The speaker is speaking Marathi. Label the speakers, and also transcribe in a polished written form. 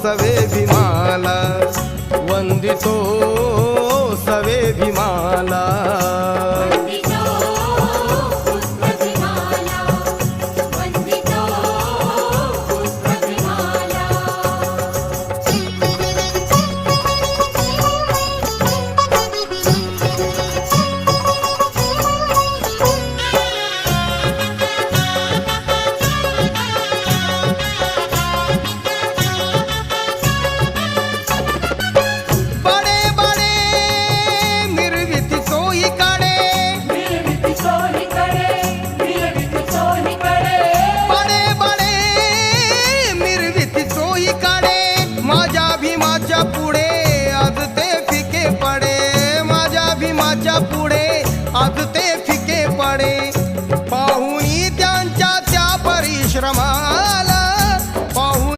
Speaker 1: सवे भीमाला, वंदितो सवे भीमाला.
Speaker 2: पुढे आज ते फिके पडे, पाहुणी त्यांच्या त्या परिश्रमा